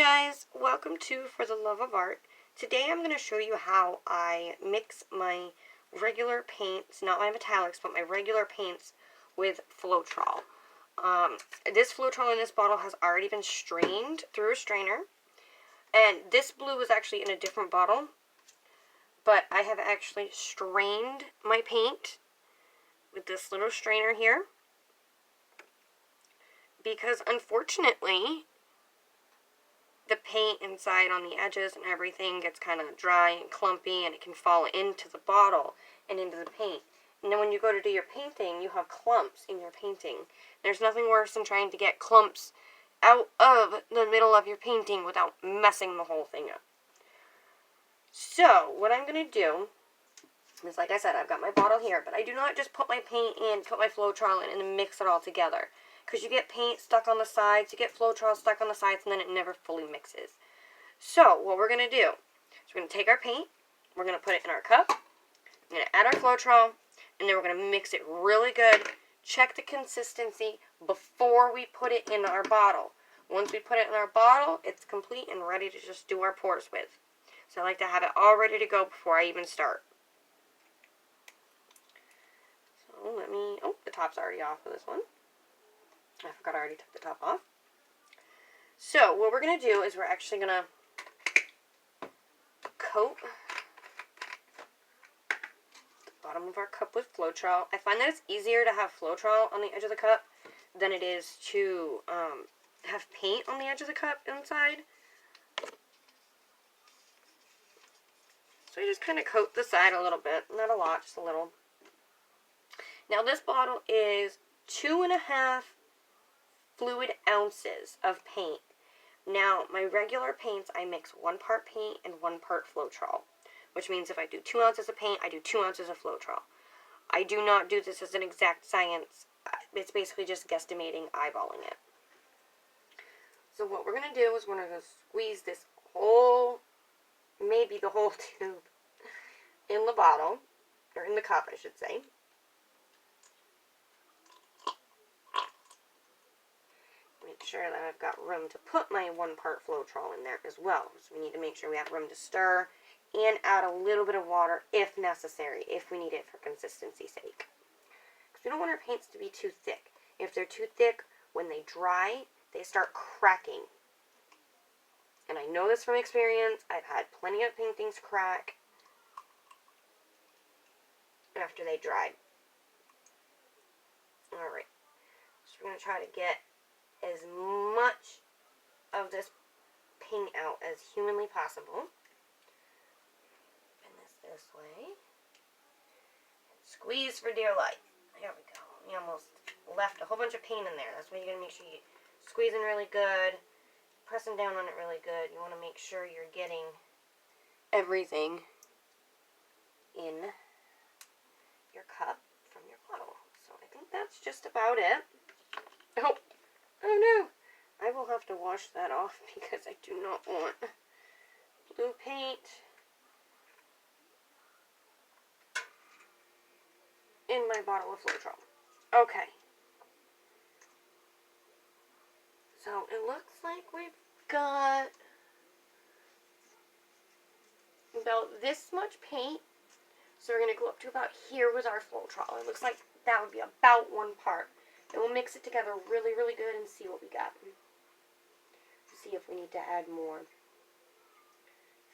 guys, welcome to For the Love of Art. Today I'm going to show you how I mix my regular paints, not my metallics, but my regular paints with floetrol. This floetrol in this bottle has already been strained through a strainer, and this blue is actually in a different bottle, but I have actually strained my paint with this little strainer here, because unfortunately the paint inside on the edges and everything gets kind of dry and clumpy, and it can fall into the bottle and into the paint. And then when you go to do your painting, you have clumps in your painting. There's nothing worse than trying to get clumps out of the middle of your painting without messing the whole thing up. So, what I'm going to do is, like I said, I've got my bottle here, but I do not just put my paint in, put my floetrol in, and then mix it all together. Because you get paint stuck on the sides, you get floetrol stuck on the sides, and then it never fully mixes. So, what we're going to do is we're going to take our paint, we're going to put it in our cup, we're going to add our floetrol, and then we're going to mix it really good. Check the consistency before we put it in our bottle. Once we put it in our bottle, it's complete and ready to just do our pours with. So I like to have it all ready to go before I even start. So oh, the top's already off of this one. I forgot I already took the top off. So what we're going to do is we're actually going to coat the bottom of our cup with floetrol. I find that it's easier to have floetrol on the edge of the cup than it is to have paint on the edge of the cup inside. So you just kind of coat the side a little bit. Not a lot, just a little. Now this bottle is 2.5 fluid ounces of paint. Now, my regular paints, I mix 1 part paint and 1 part floetrol, which means if I do 2 ounces of paint, I do 2 ounces of floetrol. I do not do this as an exact science. It's basically just guesstimating, eyeballing it. So what we're going to do is we're going to squeeze this whole, maybe the whole tube, in the bottle, or in the cup, I should say. Make sure that I've got room to put my 1 part floetrol in there as well. So we need to make sure we have room to stir and add a little bit of water if necessary, if we need it for consistency's sake. Because we don't want our paints to be too thick. If they're too thick, when they dry, they start cracking. And I know this from experience. I've had plenty of paintings crack after they dried. Alright, so we're going to try to get as much of this paint out as humanly possible. Bend this way. Squeeze for dear life. There we go. We almost left a whole bunch of paint in there. That's why you're going to make sure you squeezing really good, pressing down on it really good. You want to make sure you're getting everything in your cup from your bottle. So I think that's just about it. Oh no, I will have to wash that off because I do not want blue paint in my bottle of floetrol. Okay. So it looks like we've got about this much paint. So we're going to go up to about here with our floetrol. It looks like that would be about 1 part. And we'll mix it together really, really good and see what we got. See if we need to add more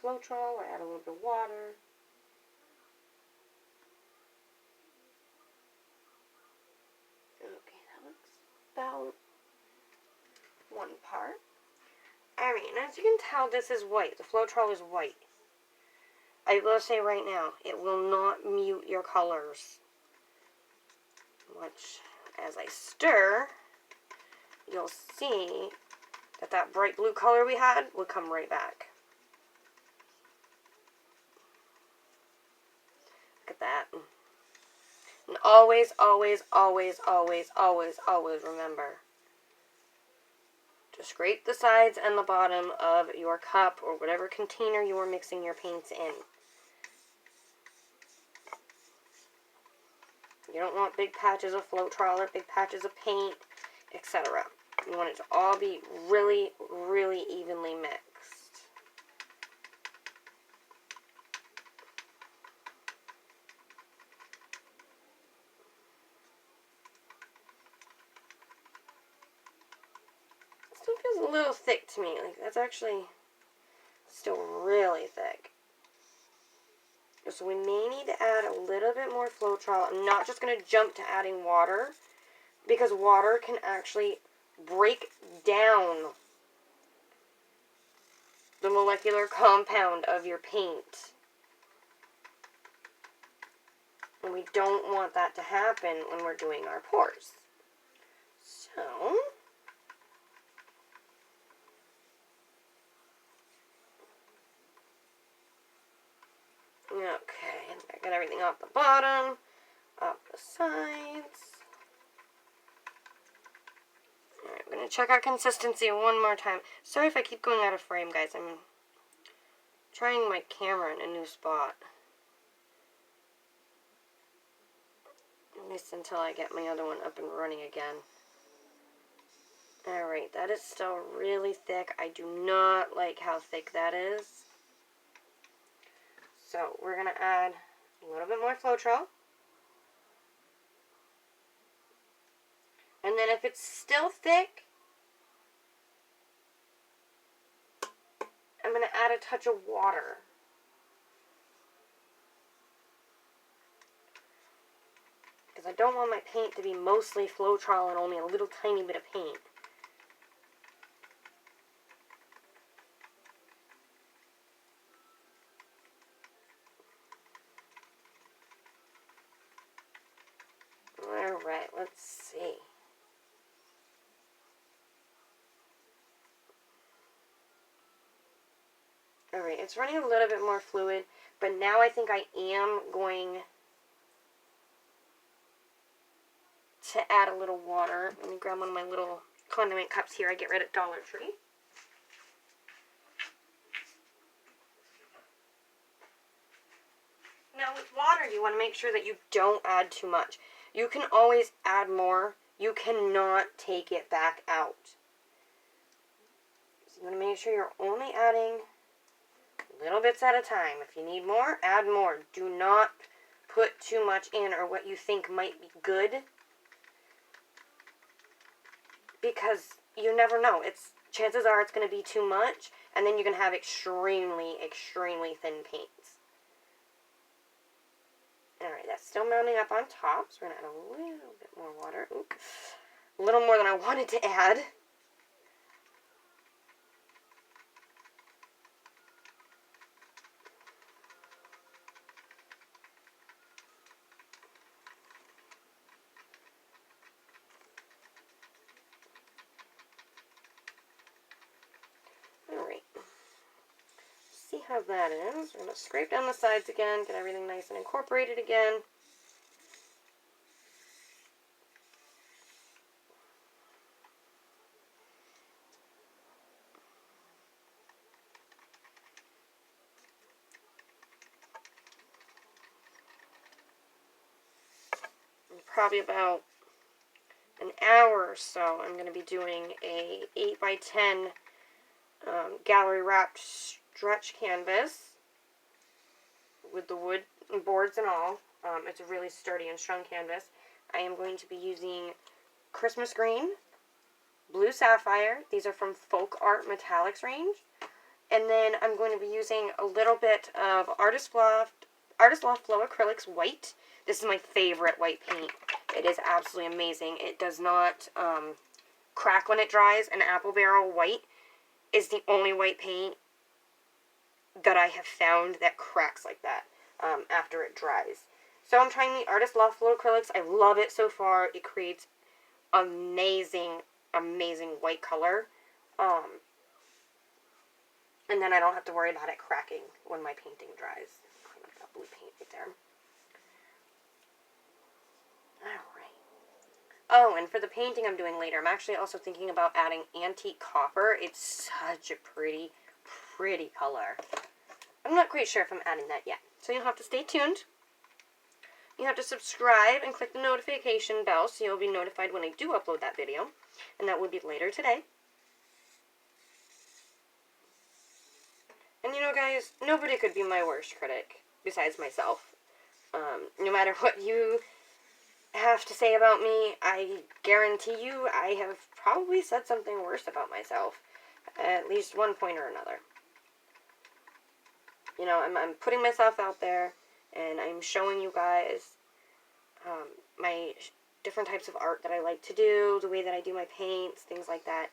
floetrol or add a little bit of water. Okay, that looks about 1 part. I mean, as you can tell, this is white. The floetrol is white. I will say right now, it will not mute your colors much. As I stir, you'll see that that bright blue color we had will come right back. Look at that. And always, always, always, always, always, always remember to scrape the sides and the bottom of your cup or whatever container you are mixing your paints in. You don't want big patches of floetrol or big patches of paint, etc. You want it to all be really, really evenly mixed. It still feels a little thick to me. Like, that's actually still really thick. So we may need to add a little bit more floetrol. I'm not just going to jump to adding water, because water can actually break down the molecular compound of your paint. And we don't want that to happen when we're doing our pours. So, okay, I got everything off the bottom, off the sides. Alright, I'm going to check our consistency one more time. Sorry if I keep going out of frame, guys. I'm trying my camera in a new spot. At least until I get my other one up and running again. Alright, that is still really thick. I do not like how thick that is. So, we're going to add a little bit more floetrol. And then if it's still thick, I'm going to add a touch of water. Because I don't want my paint to be mostly floetrol and only a little tiny bit of paint. Alright, let's see. Alright, it's running a little bit more fluid, but now I think I am going to add a little water. Let me grab one of my little condiment cups here I get rid at Dollar Tree. Now with water, you want to make sure that you don't add too much. You can always add more. You cannot take it back out. So you want to make sure you're only adding little bits at a time. If you need more, add more. Do not put too much in or what you think might be good, because you never know. Chances are it's going to be too much, and then you're going to have extremely, extremely thin paints. Alright, that's still mounting up on top, so we're going to add a little bit more water. Oops. A little more than I wanted to add. Alright. See how that is. We're going to scrape down the sides again, get everything nice and incorporated again. In probably about an hour or so, I'm going to be doing a 8x10 gallery wrapped stretch canvas with the wood boards and all. It's a really sturdy and strong canvas. I am going to be using Christmas Green, Blue Sapphire. These are from Folk Art Metallics range. And then I'm going to be using a little bit of Artist Loft Flow Acrylics White. This is my favorite white paint. It is absolutely amazing. It does not crack when it dries. An Apple Barrel White is the only white paint that I have found that cracks like that after it dries. So I'm trying the Artist Loft Flow Acrylics. I love it so far. It creates amazing, amazing white color. And then I don't have to worry about it cracking when my painting dries. Clean up that blue paint right there. Alright. Oh, and for the painting I'm doing later, I'm actually also thinking about adding antique copper. It's such a pretty, pretty color. I'm not quite sure if I'm adding that yet, so you'll have to stay tuned. you have to subscribe and click the notification bell so you'll be notified when I do upload that video. And that will be later today. And you know, guys, nobody could be my worst critic besides myself. No matter what you have to say about me, I guarantee you I have probably said something worse about myself at least one point or another. You know, I'm putting myself out there, and I'm showing you guys my different types of art that I like to do, the way that I do my paints, things like that.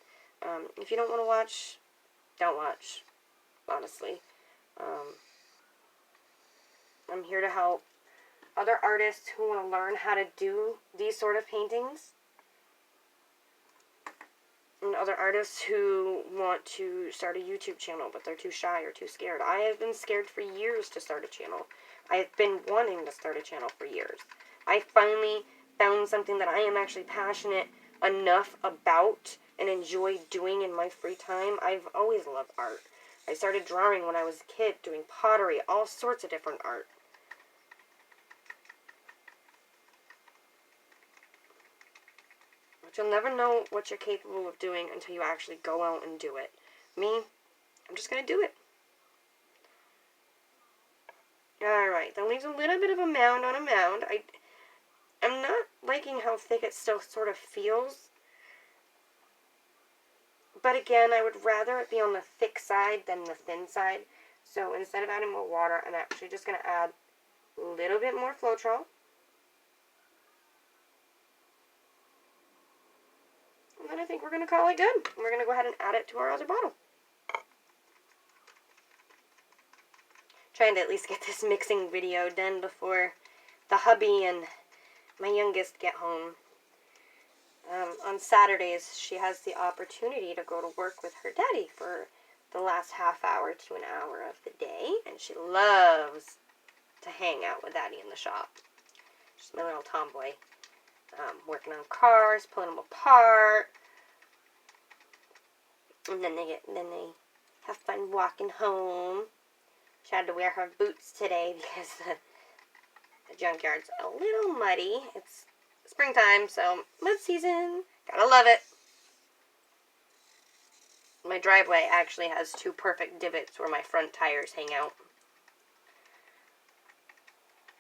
If you don't want to watch, don't watch, honestly. I'm here to help other artists who want to learn how to do these sort of paintings, and other artists who want to start a YouTube channel but they're too shy or too scared. I have been scared for years to start a channel. I have been wanting to start a channel for years. I finally found something that I am actually passionate enough about and enjoy doing in my free time. I've always loved art. I started drawing when I was a kid, doing pottery, all sorts of different art. But you'll never know what you're capable of doing until you actually go out and do it. Me, I'm just going to do it. Alright, that leaves a little bit of a mound on a mound. I'm not liking how thick it still sort of feels. But again, I would rather it be on the thick side than the thin side. So instead of adding more water, I'm actually just going to add a little bit more floetrol. And then I think we're going to call it good. We're going to go ahead and add it to our other bottle. Trying to at least get this mixing video done before the hubby and my youngest get home. On Saturdays, she has the opportunity to go to work with her daddy for the last half hour to an hour of the day. And she loves to hang out with daddy in the shop. She's my little tomboy. Working on cars, pulling them apart. And then they have fun walking home. She had to wear her boots today because the junkyard's a little muddy. It's springtime, so mud season. Gotta love it. My driveway actually has two perfect divots where my front tires hang out.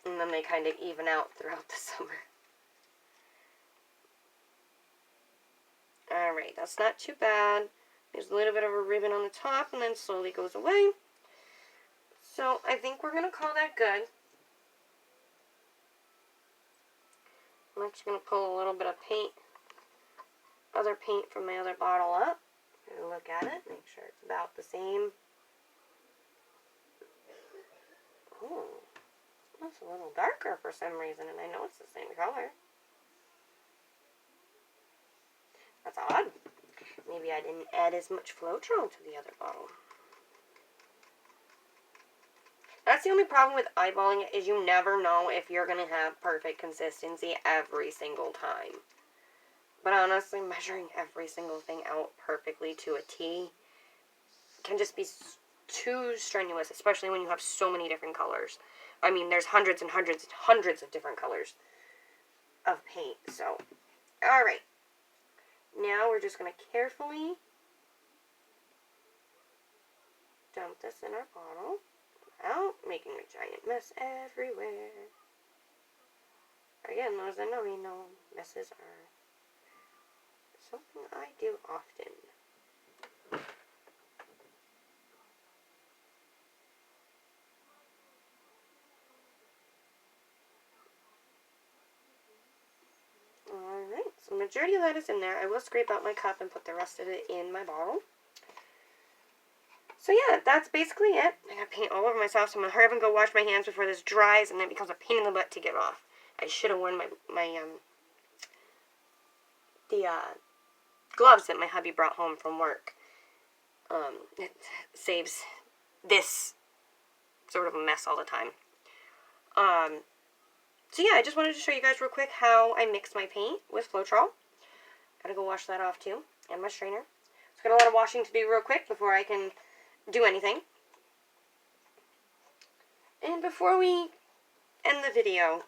And then they kind of even out throughout the summer. Alright, that's not too bad. There's a little bit of a ribbon on the top and then slowly goes away. So I think we're going to call that good. I'm actually going to pull a little bit of paint, other paint from my other bottle up. And look at it, make sure it's about the same. Oh, that's a little darker for some reason, and I know it's the same color. That's odd. Maybe I didn't add as much floetrol to the other bottle. That's the only problem with eyeballing it, is you never know if you're going to have perfect consistency every single time. But honestly, measuring every single thing out perfectly to a T can just be too strenuous, especially when you have so many different colors. I mean, there's hundreds and hundreds and hundreds of different colors of paint. So, alright. Now we're just going to carefully dump this in our bottle out, making a giant mess everywhere. Again, those are no, messes are something I do often. Alright, so the majority of that is in there. I will scrape out my cup and put the rest of it in my bottle. So yeah, that's basically it. I got paint all over myself, so I'm going to hurry up and go wash my hands before this dries, and then it becomes a pain in the butt to get off. I should have worn the gloves that my hubby brought home from work. It saves this sort of a mess all the time. So yeah, I just wanted to show you guys real quick how I mix my paint with floetrol. Gotta go wash that off too, and my strainer. So got a lot of washing to do real quick before I can do anything. And before we end the video,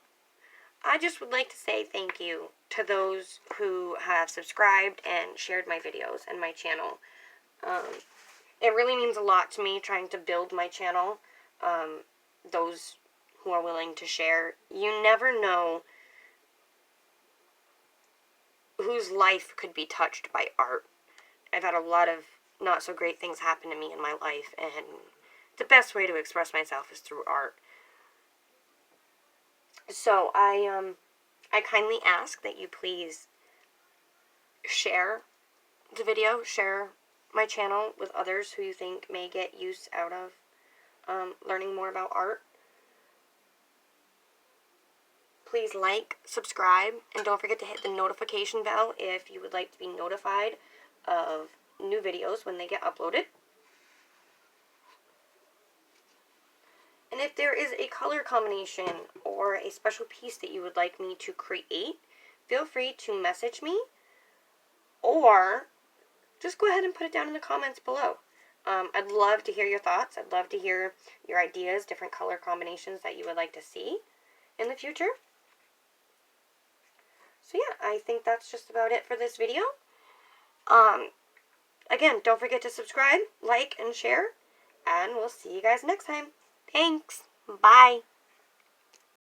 I just would like to say thank you to those who have subscribed and shared my videos and my channel. It really means a lot to me trying to build my channel. Those who are willing to share. You never know whose life could be touched by art. I've had a lot of not so great things happen to me in my life, and the best way to express myself is through art. So I kindly ask that you please share the video, share my channel with others who you think may get use out of learning more about art. Please like, subscribe, and don't forget to hit the notification bell if you would like to be notified of new videos when they get uploaded. And if there is a color combination or a special piece that you would like me to create, feel free to message me or just go ahead and put it down in the comments below. I'd love to hear your thoughts. I'd love to hear your ideas, different color combinations that you would like to see in the future. So yeah, I think that's just about it for this video. Again, don't forget to subscribe, like, and share, and we'll see you guys next time. Thanks. Bye.